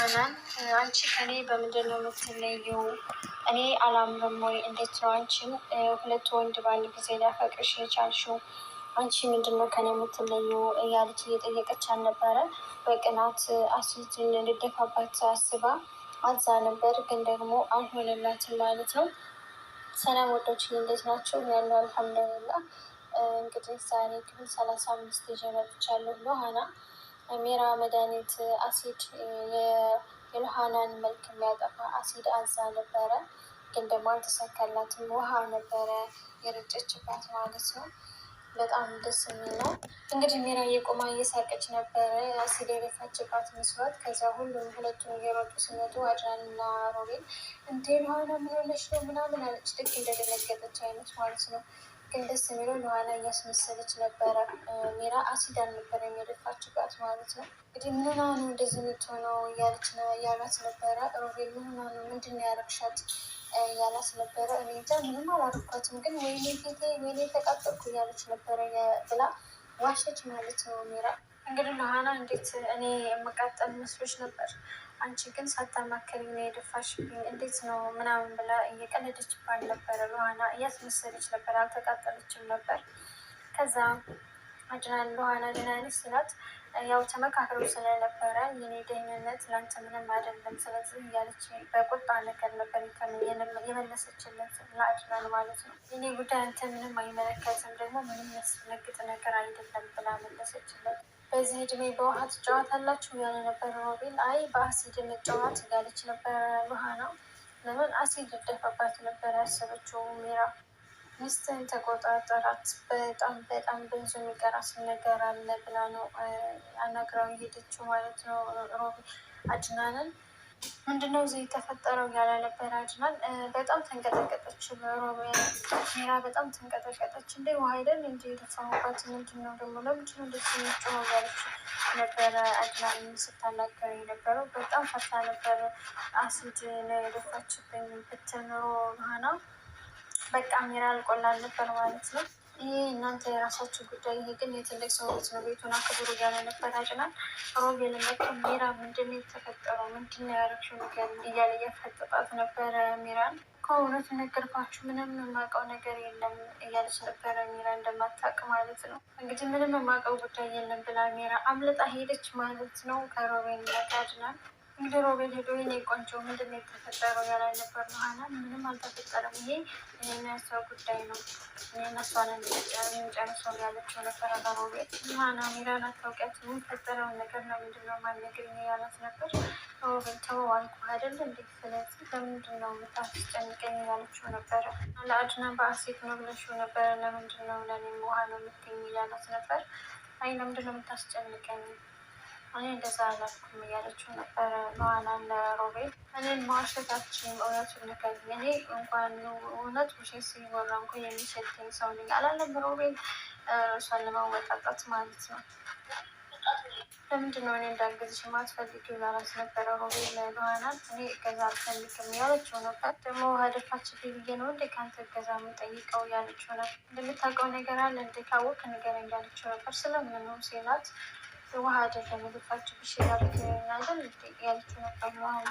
ሀናን አንቺ ከኔ በምንድን ነው የምትለየው? እኔ አላምርም ወይ? እንዴት ነው አንቺን ሁለት ወንድ በአንድ ጊዜ ሊያፈቅርሽ የቻልሽው? አንቺ ምንድን ነው ከኔ የምትለየው? እያለች እየጠየቀች አልነበረ? በቅናት አሲድን ልደፋባት አስባ አዛ ነበር፣ ግን ደግሞ አልሆነላትም ማለት ነው። ሰላም ወዶች እንዴት ናቸው? ያለው አልሐምዱሊላ። እንግዲህ ዛሬ ክፍል 35 ይዤ መጥቻለሁ። ሉሃና ሜራ መድኃኒት አሲድ የሉሃናን መልክ የሚያጠፋ አሲድ አዛ ነበረ፣ ግን ደግሞ አልተሳካላትም። ውሃ ነበረ የረጨችባት ማለት ነው። በጣም ደስ የሚል ነው። እንግዲህ ሜራ እየቆማ እየሳቀች ነበረ፣ አሲድ የደፋችባት መስሏት። ከዛ ሁሉም ሁለቱን እየሮጡ ሲመጡ አድናን እና ሮቤል እንዴ ሉሃና ምን ሆነሽ ነው ምናምን አለች፣ ልክ እንደደነገጠች አይነት ማለት ነው። ግን ደስ የሚለው ሉሃና እያስመሰለች ነበረ። ሜራ አሲድ አልነበረም የደፋችባት ማለት ነው። እንግዲህ ምን ሆና ነው እንደዚህ የምትሆነው እያሏት ነበረ። ሮቤል ምን ሆና ነው ምንድን ነው ያረግሻት እያላት ነበረ። እኔ እንጃ ምንም አላደረኳትም፣ ግን ወይኔ ፊቴ ወይኔ ተቃጠልኩ እያለች ነበረ ብላ ዋሸች ማለት ነው ሜራ። እንግዲህ ሉሃና እንዴት እኔ የምቃጠል መስሎች ነበር? አንቺ ግን ሳታማከሪኝ ነው የደፋሽብኝ፣ እንዴት ነው ምናምን ብላ እየቀለደችባት ነበረ። ሉሃና እያስመሰለች ነበር፣ አልተቃጠለችም ነበር። ከዛ አድናን ሉሃና ደህና ነሽ ሲላት ያው ተመካክረው ስለነበረ የኔ ደህንነት ለአንተ ምንም አይደለም፣ ስለዚህ እያለች በቁጣ ነገር ነበር የመለሰችለት ለአድናን ማለት ነው። የኔ ጉዳይ አንተ ምንም አይመለከትም፣ ደግሞ ምንም ያስደነግጥ ነገር አይደለም ብላ መለሰችለት። በዚህ እድሜ በውሃ ትጫወታላችሁ እያለ ነበር ሮቤል። አይ በአሲድ መጫወት እያለች ነበረ ሉሃና። ለምን አሲድ ደፋባት ነበር ያሰበችው ሜራ። ሚስትህን ተቆጣጠራት፣ በጣም በጣም ብዙ የሚቀራት ነገር አለ ብላ ነው አናግራው የሄደችው ማለት ነው። አድናንን ምንድነው እዚህ የተፈጠረው እያለ ነበር አድናን። በጣም ተንቀጠቀጠች ሜራ፣ በጣም ተንቀጠቀጠች። እንደ ውሃ አይደል እንጂ የደፋሁባት ምንድን ነው ደግሞ ለምንድን ነው እንደዚህ የሚጮኸው እያለች ነበረ አድናን ስታናገር የነበረው። በጣም ፈርታ ነበረ። አሲድ ነው የደፋችብኝ ብትል ኖሮ ሉሃና በቃ ሜራ አልቆላል ነበር ማለት ነው። ይህ እናንተ የራሳችሁ ጉዳይ፣ ይሄ ግን የትልቅ ሰዎች ነው፣ ቤቱን አክብሩ እያለ ነበር አድናን። ሮቤል መጥቶ ሜራ ምንድን ነው የተፈጠረው? ምንድን ነው ያደረግሽው ነገር እያለ እያፈጠጣት ነበረ ሜራን። ከእውነቱ ነገርኳችሁ፣ ምንም የማውቀው ነገር የለም እያለች ነበረ ሜራ እንደማታውቅ ማለት ነው። እንግዲህ ምንም የማውቀው ጉዳይ የለም ብላ ሜራ አምልጣ ሄደች ማለት ነው ከሮቤል አድናን። እንግዲህ ሮቤል ሄዶ የኔ ቆንጆ ምንድን ነው የተፈጠረው ያለ ነበር ሉሃና። ምንም አልተፈጠረም፣ ይሄ የሚያሰው ጉዳይ ነው፣ እነሷን የምንጨርሰው ያለችው ነበረ ለሮቤል። ሉሃና ሜራን አታውቂያት፣ የሚፈጠረውን ነገር ነው ምንድነው ማንነግርኝ ያላት ነበር። ሮቤል ተወው አልኩህ አይደል እንዴት፣ ስለዚህ ለምንድን ነው የምታስጨንቀኝ ያለችው ነበረ። ለአድናን በአሴት ነው ብለሽው ነበረ፣ ለምንድን ነው ለእኔም ውሃ ነው የምትገኝ እያላት ነበር። አይ ለምንድን ነው የምታስጨንቀኝ፣ እኔ እንደዛ አላልኩም እያለችው ነበረ ሉሃናን ለሮቤል። እኔን መዋሸታችን እውነቱን ንገሪኝ፣ እኔ እንኳን እውነት ውሸት ሲወራ እንኳ የሚሸተኝ ሰው ነኝ አላለም ሮቤል፣ እሷን ለማወጣጣት ማለት ነው። ለምንድን ነው እኔ እንዳግዝሽ የማትፈልጊው እያላት ነበረ ሮቤል ሉሃናን። እኔ እገዛ አልፈልግም እያለችው ነበር። ደግሞ ውሃ ደፋችብኝ ብዬ ነው እንዴ ከአንተ እገዛ የምጠይቀው እያለችው ነበር። እንደምታውቀው ነገር አለ እንዴ ካወቅ ንገረኝ እያለችው ነበር። ስለምን ነው ሲላት ውሃ አይደለም የደፋችብሽ ያልክናገር ያለችው ነበር ሉሃና።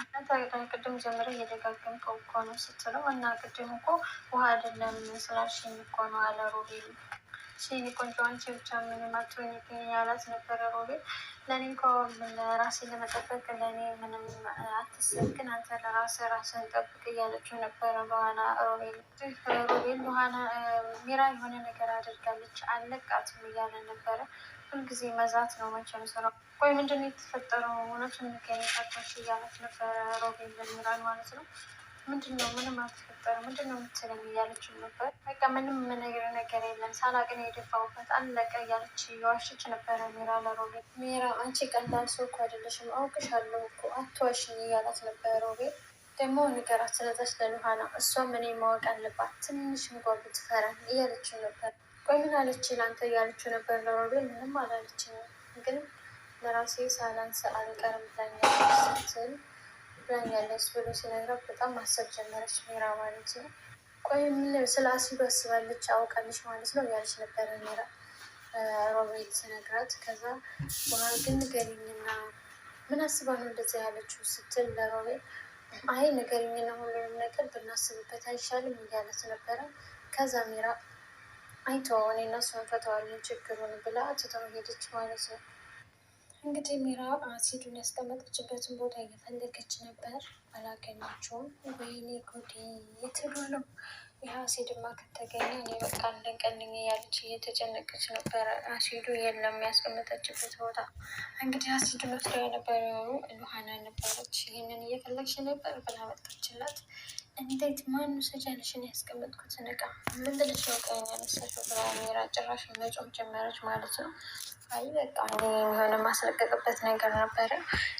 ቅድም ጀምረ እየደጋገምከው እኮ ነው ስትለው፣ እና ቅድም እኮ ውሃ አይደለም ስላልሽኝ እኮ ነው አለ ሮቤል። ሲኒ ቆንጆ አንቺ ብቻ ምንም አትሆኝብኝ ያላት ነበረ ሮቤል። ለእኔ እንኳ ራሴን ለመጠበቅ ለእኔ ምንም አትስብ፣ ግን አንተ ራስህን ጠብቅ እያለችው ነበረ ሉሃና ሮቤል። ሉሃና ሜራ የሆነ ነገር አድርጋለች አለቃትም እያለ ነበረ። ሁልጊዜ መዛት ነው መቼም ስራው። ቆይ ምንድን ነው የተፈጠረው? እውነቱን ንገሪኝ እያለት ነበረ ሮቤል ለሚራን ማለት ነው። ምንድን ነው? ምንም አልተፈጠረም፣ ምንድን ነው የምትለኝ እያለችው ነበር። በቃ ምንም የምነግርህ ነገር የለም፣ ሳላቅ ነው የደፋሁበት አለቀ እያለች የዋሸች ነበረ ሜራ ለሮቤል። ሜራ አንቺ ቀላል ሰው እኮ አይደለሽም፣ አውቅሻለሁ እኮ አትዋሽኝ እያላት ነበረ ሮቤል። ደግሞ ንገራት ስለዛች ለሉሃና፣ እሷም እኔ ማወቅ አለባት ትንሽ እንኳ ብትፈራኝ እያለችው ነበር። ቆይ ምን አለች ለአንተ እያለችው ነበር ለሮቤል። ምንም አላለችኝ፣ ግን ለራሴ ሳላንስ አልቀርም ብላኛለች ብሎ ሲነግራት በጣም ማሰብ ጀመረች ሜራ ማለት ነው። ቆይ ምን ስለ አሲዱ አስባለች አውቃለች ማለት ነው እያለች ነበረ ሜራ ሮቤል ሲነግራት። ከዛ ውሃ ግን ንገሪኝና ምን አስባ ነው እንደዚህ ያለችው ስትል ለሮቤል አይ ንገሪኝና ሁሉንም ነገር ብናስብበት አይሻልም እያለት ነበረ። ከዛ ሚራ አይተወው እኔ እና እሱ እንፈታዋለን ችግሩን ብላ ትተው ሄደች ማለት ነው። እንግዲህ ሚራ አሲዱን ያስቀመጠችበትን ቦታ እየፈለገች ነበር፣ አላገኘችውም። ወይኔ ጉዴ የት ሄዶ ነው? ይህ አሲድማ ከተገኘ እኔ በቃ አለቀልኝ እያለች እየተጨነቀች ነበረ። አሲዱ የለም ያስቀመጠችበት ቦታ። እንግዲህ አሲዱ መስሪያ የነበረው ሉሃና ነበረች። ይህንን እየፈለግሽ ነበር ብላ መጣችላት። እንዴት ማን ሰጃልሽን ያስቀመጥኩትን እቃ ምን ብለሽ ነው ቀኝ ያነሳሽው? ብላ ሚራ ጭራሽ መጮም ጀመረች ማለት ነው። አይ በቃ የሆነ ማስለቀቅበት ነገር ነበረ።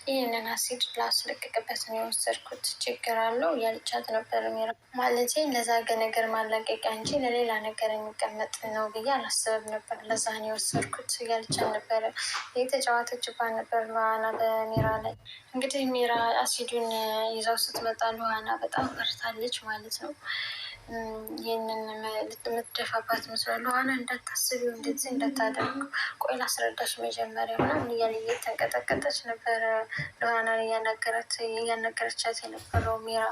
ይህንን አሲድ ላስለቀቅበት ነው የወሰድኩት፣ ችግር አለው ያልቻት ነበር ሚራ። ማለቴ ለዛ ነገር ማለቀቂያ እንጂ ለሌላ ነገር የሚቀመጥ ነው ብዬ አላስብም ነበር። ለዛ ነው የወሰድኩት ያልቻት ነበረ። የተጫዋተችባት ነበር ሉሃና በሚራ ላይ። እንግዲህ ሚራ አሲዱን ይዛው ስትመጣ ሉሃና በጣም ፈርታለች ማለት ነው። ይህንን የምትደፋባት መስሏል። ሉሃና እንዳታስቢው እንደዚህ እንዳታደርጉ ቆይ ላስረዳሽ መጀመሪያ ምናምን እያለ እየተንቀጠቀጠች ነበረ ሉሃናን እያናገረቻት የነበረው ሚራ።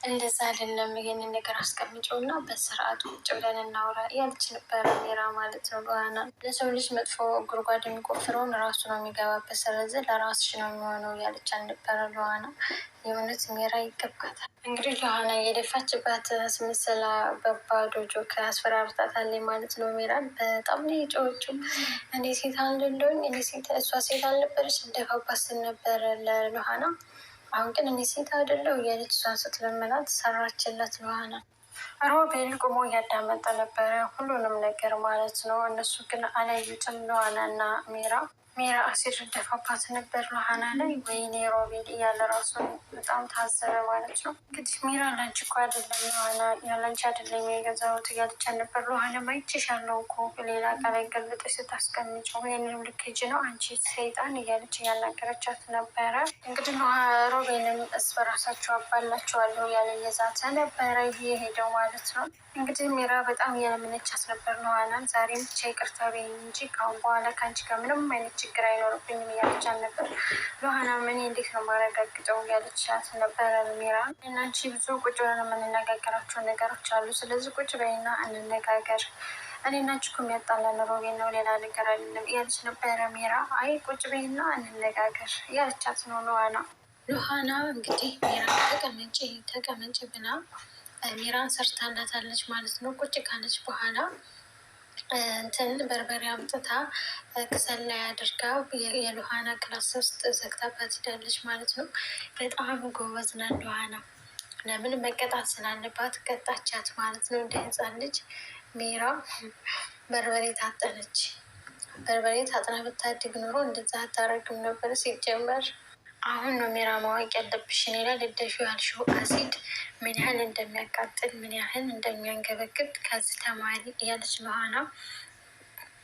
እንደዛ አይደለም ይሄንን ነገር አስቀምጨው እና በስርዓቱ ቁጭ ብለን እናውራ እያለች ነበረ ሚራ ማለት ነው ሉሃና። ለሰው ልጅ መጥፎ ጉድጓድ የሚቆፍረውን ራሱ ነው የሚገባበት፣ ስለዚህ ለራስሽ ነው የሚሆነው እያለች አልነበረ ሉሃና። የእውነት ሚራ ይገባታል። እንግዲህ ሉሃና የደፋችባት አስመስላ በባዶ ጆክ አስፈራርታታለች ማለት ነው ሚራን። በጣም ነው የጮኸችው። እኔ ሴት አልደለሁኝ እሷ ሴት አልነበረች እንደፋባት ስል ነበረ ለሉሃና። አሁን ግን እኔ ሴት አይደለሁ እያለች እሷን ስትለምናት ሰራችለት ሉሃና። ሮቤል ቁሞ እያዳመጠ ነበረ ሁሉንም ነገር ማለት ነው። እነሱ ግን አላዩትም ሉሃና እና ሚራ አሲድ ደፋባት ነበር ሉሃና ላይ። ወይኔ ሮቤል እያለ ራሱ በጣም ታዘበ ማለት ነው። እንግዲህ ሚራ ላንቺ እኮ አይደለም ሉሃና ያላንቺ አይደለም የገዛሁት እያለች ነበር። ሉሃና ማይችሻለው እኮ ሌላ ቃ ላይ ገልብጠሽ ስታስቀምጪው ይህንንም ልክጅ ነው አንቺ ሰይጣን እያለች እያናገረቻት ነበረ። እንግዲህ ሮቤልም እስ በራሳቸው አባላቸዋለሁ ያለ የዛተ ነበረ የሄደው ማለት ነው። እንግዲህ ሚራ በጣም እየለመነቻት ነበር ሉሃናን። ዛሬም ብቻ ይቅርታ በይኝ እንጂ ከአሁን በኋላ ከአንቺ ጋር ምንም አይነት ችግር አይኖርብኝም እያለቻት ነበር። ሉሃና እኔ እንዴት ነው ማረጋግጠው እያለቻት ነበረ ሚራ። እናንቺ ብዙ ቁጭ ብለን የምንነጋገራቸው ነገሮች አሉ፣ ስለዚህ ቁጭ በይና እንነጋገር። እኔ እና አንቺ እኮ የሚያጣላን ሮቤል ነው ሌላ ነገር አይደለም እያለች ነበረ ሚራ። አይ ቁጭ በይና እንነጋገር እያለቻት ነው ሉሃና። እንግዲህ ሚራ ተቀመጭ ብላ ሚራን ሰርታላታለች ማለት ነው። ቁጭ ካለች በኋላ እንትን በርበሬ አምጥታ ክሰል ላይ አድርጋ የሉሃና ክላስ ውስጥ ዘግታባት ሄዳለች ማለት ነው። በጣም ጎበዝ ናት ሉሃና። ለምን መቀጣት ስላለባት ቀጣቻት ማለት ነው። እንደ ህፃን ልጅ ሚራ በርበሬ ታጠነች። በርበሬ ታጥና ብታድግ ኑሮ እንደዛ አታረግም ነበር ሲጀመር። አሁን ነው ሚራ ማወቅ ያለብሽ እኔ ላይ ልደፊው ያልሽው አሲድ ምን ያህል እንደሚያቃጥል ምን ያህል እንደሚያንገበግብ ከዚህ ተማሪ እያለች ሉሃና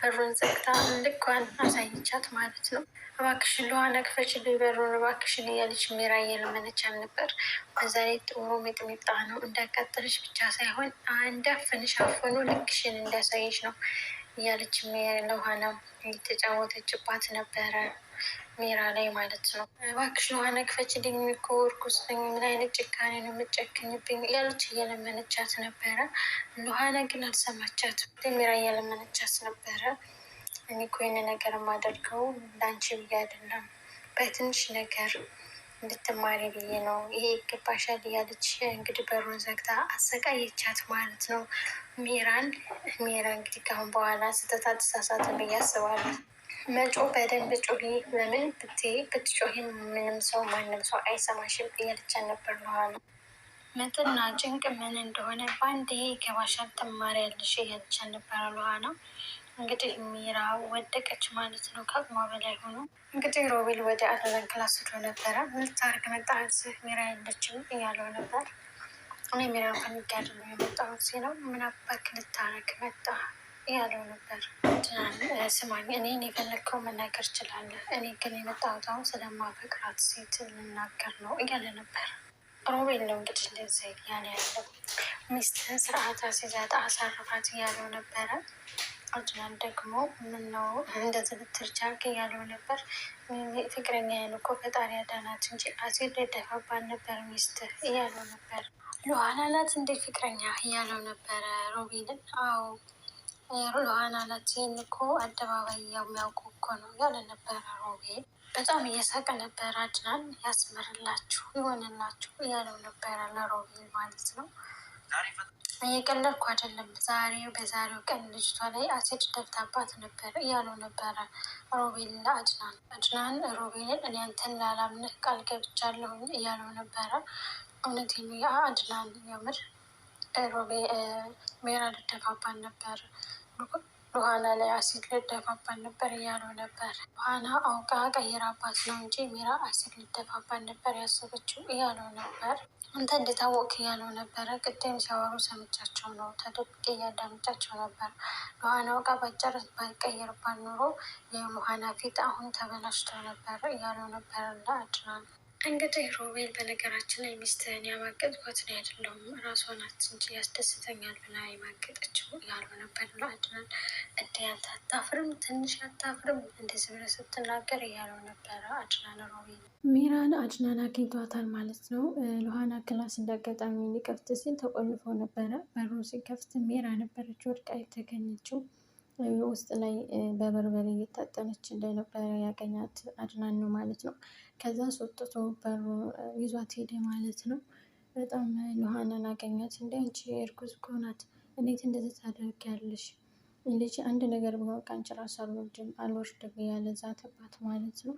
በሩን ዘግታ ልኳን አሳይቻት ማለት ነው። እባክሽን ሉሃና ክፈችልኝ በሩን እባክሽን እያለች ሚራ እየለመነቻት ነበር። በዛ ላይ ጥሩ ሚጥሚጣ ነው እንዳያቃጥልሽ ብቻ ሳይሆን እንዳፍንሽ አፍኖ ልክሽን እንዲያሳይሽ ነው እያለች ሉሃና እየተጫወተችባት ነበረ ሚራ ላይ ማለት ነው። እባክሽ ሉሃና ክፈችልኝ እኮ እርጉዝ ነኝ፣ ምን አይነት ጭካኔ ነው የምጨክኝብኝ እያለች እየለመነቻት ነበረ። ሉሃና ግን አልሰማቻትም። ሚራ እየለመነቻት ነበረ። እኔ እኮ ይህን ነገር የማደርገው ለአንቺ ብዬ አይደለም፣ በትንሽ ነገር እንድትማሪ ብዬ ነው፣ ይሄ ይገባሻል እያለች እንግዲህ በሩን ዘግታ አሰቃየቻት ማለት ነው ሚራን። ሚራ እንግዲህ ካሁን በኋላ ስህተት አትሳሳትም ብዬ አስባለሁ። መጮ በደንብ ጮሂ፣ ለምን ብትጮሂ ምንም ሰው ማንም ሰው አይሰማሽም እያለቻት ነበር ሉሃና። ምጥና ጭንቅ ምን እንደሆነ በአንዴ ይገባሻል ትማሪያለሽ እያለቻት ነበረ ሉሃና። እንግዲህ ሚራ ወደቀች ማለት ነው ከአቅሟ በላይ ሆኖ። እንግዲህ ሮቤል ወደ አለለን ክላስ ሄዶ ነበረ። ልታርግ መጣት ሚራ የለችም እያለው ነበር። እኔ ሚራ ፈልጌ አይደለም የመጣሁት ሲለው ምን አባክ ልታረግ መጣ እያለው ነበር። ስማኝ እኔን የፈለግከው መናገር ችላለህ፣ እኔ ግን የመጣሁት አሁን ስለማፈቅራት ሴት ልናገር ነው እያለ ነበር። ሮቤል ነው እንግዲህ እንደዚህ እያለ ያለው። ሚስትህን ስርዓት አስይዛት አሳርፋት እያለው ነበረ። አድናን ደግሞ ምነው እንደዚህ ልትርቻክ እያለው ነበር። ፍቅረኛዬን እኮ ፈጣሪ አዳናት እንጂ አሲድ ደፋባን ነበር ሚስትህ እያለው ነበር። ሉሃና ናት እንዴ ፍቅረኛ እያለው ነበረ ሮቤልን። አዎ ሉሃና ናት፣ ይህን እኮ አደባባይ የሚያውቁ እኮ ነው ያለ ነበረ ሮቤል። በጣም እየሳቀ ነበረ አድናን። ያስምርላችሁ ይሆንላችሁ እያለው ነበረ ለሮቤል ማለት ነው። እየቀለድኩ አይደለም፣ በዛሬው ቀን ልጅቷ ላይ አሲድ ደፍታባት ነበር እያለው ነበረ ሮቤል ለአድናን። አድናን ሮቤልን እኔ አንተን ላላምንህ ቃል ገብቻለሁኝ እያለው ነበረ። እውነቴን ነው አድናን፣ የምር ሜራ ልደፋባን ነበር፣ ሉሃና ላይ አሲድ ልደፋባን ነበር እያለው ነበር። ሉሃና አውቃ ቀይራባት ነው እንጂ ሜራ አሲድ ልደፋባን ነበር ያሰበችው እያለው ነበር። አንተ እንድታወቅ እያለው ነበረ። ቅድም ሲያወሩ ሰምቻቸው ነው፣ ተደብቄ እያዳመጫቸው ነበር። ሉሃና አውቃ ባጨረስ ባይቀይርባት ኖሮ የሉሃና ፊት አሁን ተበላሽቶ ነበር እያለው ነበር ለአድናን። እንግዲህ ሮቤል በነገራችን ላይ ሚስትህን ያማገጥኳት እኔ አይደለሁም ራሷ ናት እንጂ ያስደስተኛል ብላ የማገጠችው እያለው ነበር ለአድናን። እንደ ያንተ አታፍርም? ትንሽ አታፍርም? እንደዚህ ብለህ ስትናገር እያለው ነበረ አድናን ሮቤል። ሚራን አድናን አግኝቷታል ማለት ነው። ሉሃና ክላስ እንዳጋጣሚ ሊከፍት ሲል ተቆልፎ ነበረ። በሩ ሲከፍት ሜራ ነበረች ወድቃ የተገኘችው። ውስጥ ላይ በበርበሬ እየታጠነች እንደነበረ ያገኛት አድናን ነው ማለት ነው። ከዛ አስወጥቶ በሩ ይዟት ሄደ ማለት ነው። በጣም ሉሃናን አገኛት። እንደ አንቺ እርጉዝ እኮ ናት፣ እንዴት እንደዚህ ታደርጊያለሽ? ልጅ አንድ ነገር ቢሆን ከአንቺ ራስ አልወርድም እያለ ዛተባት ማለት ነው።